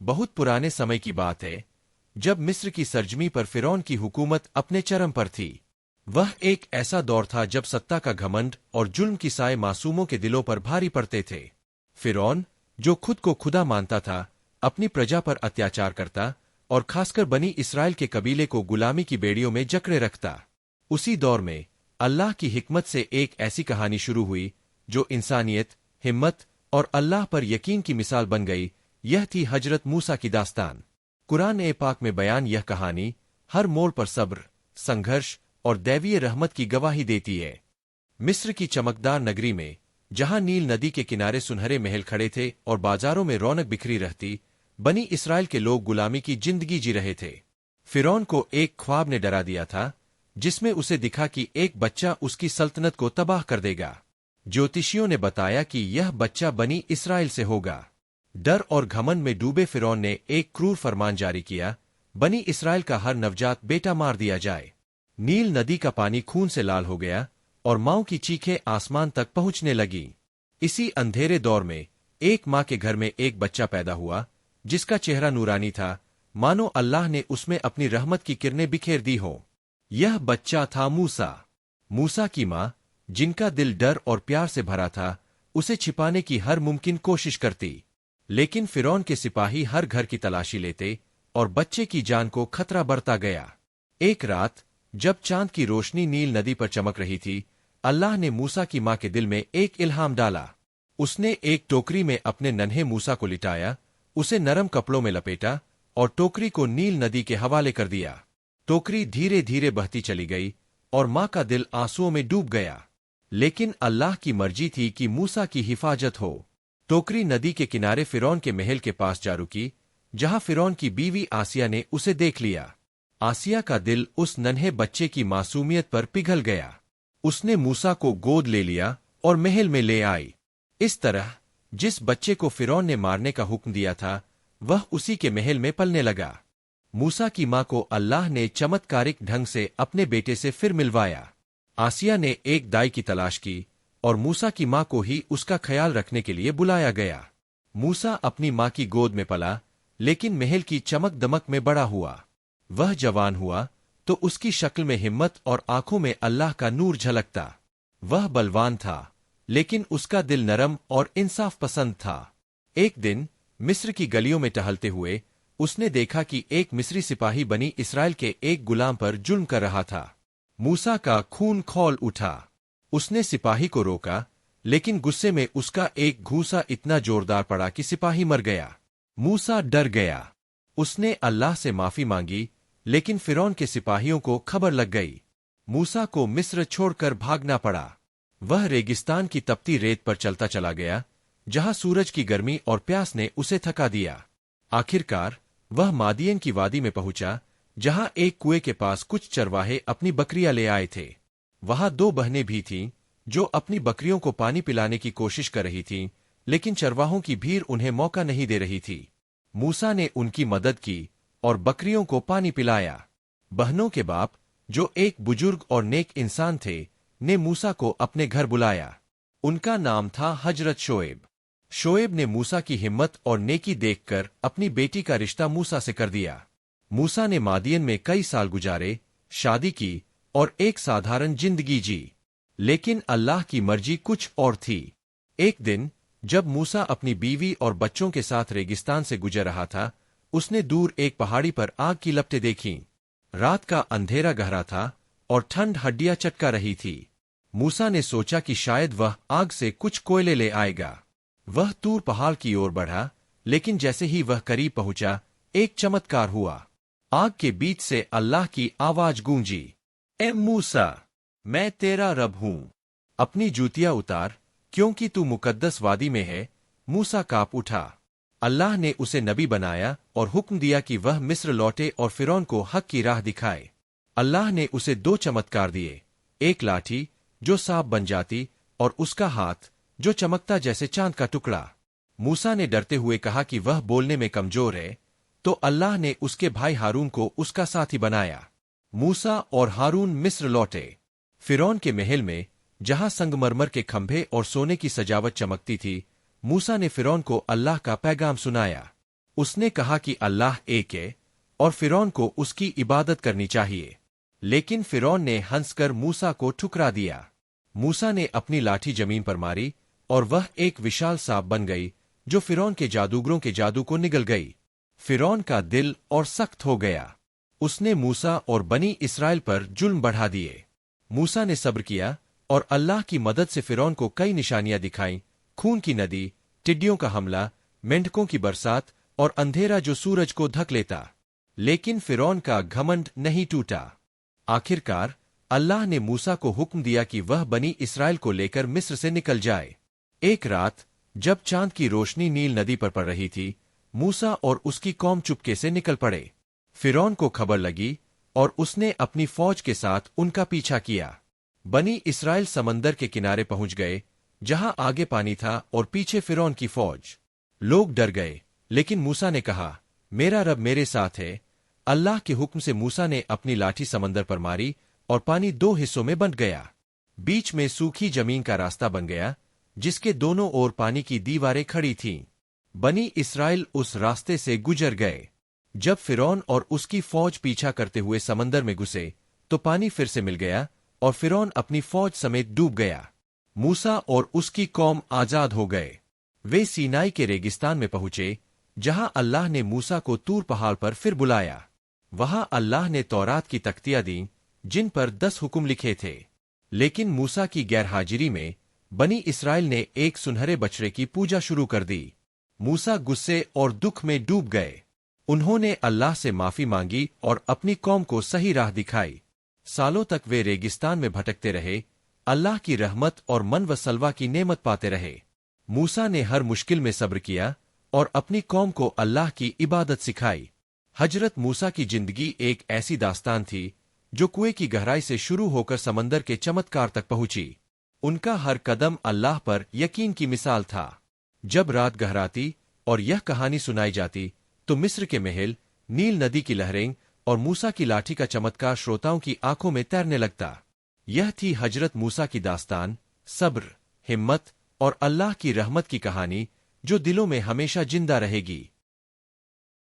बहुत पुराने समय की बात है, जब मिस्र की सरजमी पर फिरौन की हुकूमत अपने चरम पर थी। वह एक ऐसा दौर था जब सत्ता का घमंड और जुल्म की साए मासूमों के दिलों पर भारी पड़ते थे। फिरौन, जो खुद को खुदा मानता था, अपनी प्रजा पर अत्याचार करता और खासकर बनी इसराइल के कबीले को गुलामी की बेड़ियों में जकड़े रखता। उसी दौर में अल्लाह की हिकमत से एक ऐसी कहानी शुरू हुई जो इंसानियत, हिम्मत और अल्लाह पर यकीन की मिसाल बन गई। यह थी हजरत मूसा की दास्तान। कुरान ए पाक में बयान यह कहानी हर मोड़ पर सब्र, संघर्ष और दैवीय रहमत की गवाही देती है। मिस्र की चमकदार नगरी में, जहां नील नदी के किनारे सुनहरे महल खड़े थे और बाजारों में रौनक बिखरी रहती, बनी इसराइल के लोग गुलामी की जिंदगी जी रहे थे। फिरौन को एक ख्वाब ने डरा दिया था, जिसमें उसे दिखा कि एक बच्चा उसकी सल्तनत को तबाह कर देगा। ज्योतिषियों ने बताया कि यह बच्चा बनी इसराइल से होगा। डर और घमंड में डूबे फिरौन ने एक क्रूर फरमान जारी किया, बनी इसराइल का हर नवजात बेटा मार दिया जाए। नील नदी का पानी खून से लाल हो गया और माओं की चीखें आसमान तक पहुंचने लगी। इसी अंधेरे दौर में एक माँ के घर में एक बच्चा पैदा हुआ, जिसका चेहरा नूरानी था, मानो अल्लाह ने उसमें अपनी रहमत की किरणें बिखेर दी हो। यह बच्चा था मूसा। मूसा की माँ, जिनका दिल डर और प्यार से भरा था, उसे छिपाने की हर मुमकिन कोशिश करती, लेकिन फिरौन के सिपाही हर घर की तलाशी लेते और बच्चे की जान को खतरा बढ़ता गया। एक रात, जब चांद की रोशनी नील नदी पर चमक रही थी, अल्लाह ने मूसा की माँ के दिल में एक इल्हाम डाला। उसने एक टोकरी में अपने नन्हे मूसा को लिटाया, उसे नरम कपड़ों में लपेटा और टोकरी को नील नदी के हवाले कर दिया। टोकरी धीरे धीरे बहती चली गई और माँ का दिल आंसुओं में डूब गया। लेकिन अल्लाह की मर्जी थी कि मूसा की हिफाजत हो। टोकरी नदी के किनारे फिरौन के महल के पास जा रुकी, जहां फिरौन की बीवी आसिया ने उसे देख लिया। आसिया का दिल उस नन्हे बच्चे की मासूमियत पर पिघल गया। उसने मूसा को गोद ले लिया और महल में ले आई। इस तरह जिस बच्चे को फिरौन ने मारने का हुक्म दिया था, वह उसी के महल में पलने लगा। मूसा की माँ को अल्लाह ने चमत्कारिक ढंग से अपने बेटे से फिर मिलवाया। आसिया ने एक दाई की तलाश की और मूसा की माँ को ही उसका ख्याल रखने के लिए बुलाया गया। मूसा अपनी माँ की गोद में पला, लेकिन महल की चमक दमक में बड़ा हुआ। वह जवान हुआ तो उसकी शक्ल में हिम्मत और आंखों में अल्लाह का नूर झलकता। वह बलवान था, लेकिन उसका दिल नरम और इंसाफ पसंद था। एक दिन मिस्र की गलियों में टहलते हुए उसने देखा कि एक मिस्री सिपाही बनी इसराइल के एक गुलाम पर जुल्म कर रहा था। मूसा का खून खौल उठा। उसने सिपाही को रोका, लेकिन गुस्से में उसका एक घूंसा इतना जोरदार पड़ा कि सिपाही मर गया। मूसा डर गया। उसने अल्लाह से माफी मांगी, लेकिन फिरौन के सिपाहियों को खबर लग गई। मूसा को मिस्र छोड़कर भागना पड़ा। वह रेगिस्तान की तपती रेत पर चलता चला गया, जहां सूरज की गर्मी और प्यास ने उसे थका दिया। आखिरकार वह मादियन की वादी में पहुंचा, जहां एक कुएं के पास कुछ चरवाहे अपनी बकरियां ले आए थे। वहां दो बहनें भी थीं, जो अपनी बकरियों को पानी पिलाने की कोशिश कर रही थीं, लेकिन चरवाहों की भीड़ उन्हें मौका नहीं दे रही थी। मूसा ने उनकी मदद की और बकरियों को पानी पिलाया। बहनों के बाप, जो एक बुजुर्ग और नेक इंसान थे, ने मूसा को अपने घर बुलाया। उनका नाम था हजरत शोएब। शोएब ने मूसा की हिम्मत और नेकी देखकर अपनी बेटी का रिश्ता मूसा से कर दिया। मूसा ने मादियन में कई साल गुजारे, शादी की और एक साधारण जिंदगी जी। लेकिन अल्लाह की मर्जी कुछ और थी। एक दिन जब मूसा अपनी बीवी और बच्चों के साथ रेगिस्तान से गुजर रहा था, उसने दूर एक पहाड़ी पर आग की लपटें देखीं। रात का अंधेरा गहरा था और ठंड हड्डियां चटका रही थी। मूसा ने सोचा कि शायद वह आग से कुछ कोयले ले आएगा। वह तूर पहाड़ की ओर बढ़ा, लेकिन जैसे ही वह करीब पहुंचा, एक चमत्कार हुआ। आग के बीच से अल्लाह की आवाज गूंजी, ए मूसा, मैं तेरा रब हूं, अपनी जूतियां उतार, क्योंकि तू मुकद्दस वादी में है। मूसा कांप उठा। अल्लाह ने उसे नबी बनाया और हुक्म दिया कि वह मिस्र लौटे और फिरौन को हक की राह दिखाए। अल्लाह ने उसे दो चमत्कार दिए, एक लाठी जो सांप बन जाती और उसका हाथ जो चमकता जैसे चांद का टुकड़ा। मूसा ने डरते हुए कहा कि वह बोलने में कमजोर है, तो अल्लाह ने उसके भाई हारून को उसका साथी बनाया। मूसा और हारून मिस्र लौटे। फिरौन के महल में, जहां संगमरमर के खंभे और सोने की सजावट चमकती थी, मूसा ने फिरौन को अल्लाह का पैगाम सुनाया। اس نے کہا کہ اللہ ایک ہے اور فرعون کو اس کی عبادت کرنی چاہیے، لیکن فرعون نے ہنس کر موسیٰ کو ٹھکرا دیا۔ موسیٰ نے اپنی لاٹھی زمین پر ماری اور وہ ایک وشال سانپ بن گئی جو فرعون کے جادوگروں کے جادو کو نگل گئی۔ فرعون کا دل اور سخت ہو گیا، اس نے موسیٰ اور بنی اسرائیل پر ظلم بڑھا دیے۔ موسیٰ نے صبر کیا اور اللہ کی مدد سے فرعون کو کئی نشانیاں دکھائیں، خون کی ندی، ٹڈیوں کا حملہ، مینڈکوں کی برسات اور اندھیرا جو سورج کو ڈھک لیتا، لیکن فرعون کا گھمنڈ نہیں ٹوٹا۔ آخرکار اللہ نے موسیٰ کو حکم دیا کہ وہ بنی اسرائیل کو لے کر مصر سے نکل جائے۔ ایک رات جب چاند کی روشنی نیل ندی پر پڑ رہی تھی، موسیٰ اور اس کی قوم چپکے سے نکل پڑے۔ فرعون کو خبر لگی اور اس نے اپنی فوج کے ساتھ ان کا پیچھا کیا۔ بنی اسرائیل سمندر کے کنارے پہنچ گئے، جہاں آگے پانی تھا اور پیچھے فرعون کی فوج۔ لوگ ڈر گئے، لیکن موسیٰ نے کہا، میرا رب میرے ساتھ ہے۔ اللہ کے حکم سے موسیٰ نے اپنی لاٹھی سمندر پر ماری اور پانی دو حصوں میں بنٹ گیا۔ بیچ میں سوکھی زمین کا راستہ بن گیا، جس کے دونوں اور پانی کی دیواریں کھڑی تھیں۔ بنی اسرائیل اس راستے سے گزر گئے۔ جب فرعون اور اس کی فوج پیچھا کرتے ہوئے سمندر میں گھسے تو پانی پھر سے مل گیا اور فرعون اپنی فوج سمیت ڈوب گیا۔ موسیٰ اور اس کی قوم آزاد ہو گئے۔ وہ سینائی کے ریگستان میں پہنچے، جہاں اللہ نے موسیٰ کو طور پہاڑ پر پھر بلایا۔ وہاں اللہ نے تورات کی تختیاں دیں جن پر 10 حکم لکھے تھے، لیکن موسیٰ کی غیر حاضری میں بنی اسرائیل نے ایک سنہرے بچڑے کی پوجا شروع کر دی۔ موسیٰ غصے اور دکھ میں ڈوب گئے۔ انہوں نے اللہ سے معافی مانگی اور اپنی قوم کو صحیح راہ دکھائی۔ سالوں تک وہ ریگستان میں بھٹکتے رہے، اللہ کی رحمت اور من و سلوہ کی نعمت پاتے رہے۔ موسیٰ نے ہر مشکل میں صبر کیا اور اپنی قوم کو اللہ کی عبادت سکھائی۔ حضرت موسیٰ کی زندگی ایک ایسی داستان تھی جو کنویں کی گہرائی سے شروع ہو کر سمندر کے چمتکار تک پہنچی۔ ان کا ہر قدم اللہ پر یقین کی مثال تھا۔ جب رات گہراتی اور یہ کہانی سنائی جاتی تو مصر کے محل، نیل ندی کی لہریں اور موسیٰ کی لاٹھی کا چمتکار شروتاؤں کی آنکھوں میں تیرنے لگتا۔ یہ تھی حضرت موسیٰ کی داستان، صبر، ہمت اور اللہ کی رحمت کی کہانی جو دلوں میں ہمیشہ زندہ رہے گی۔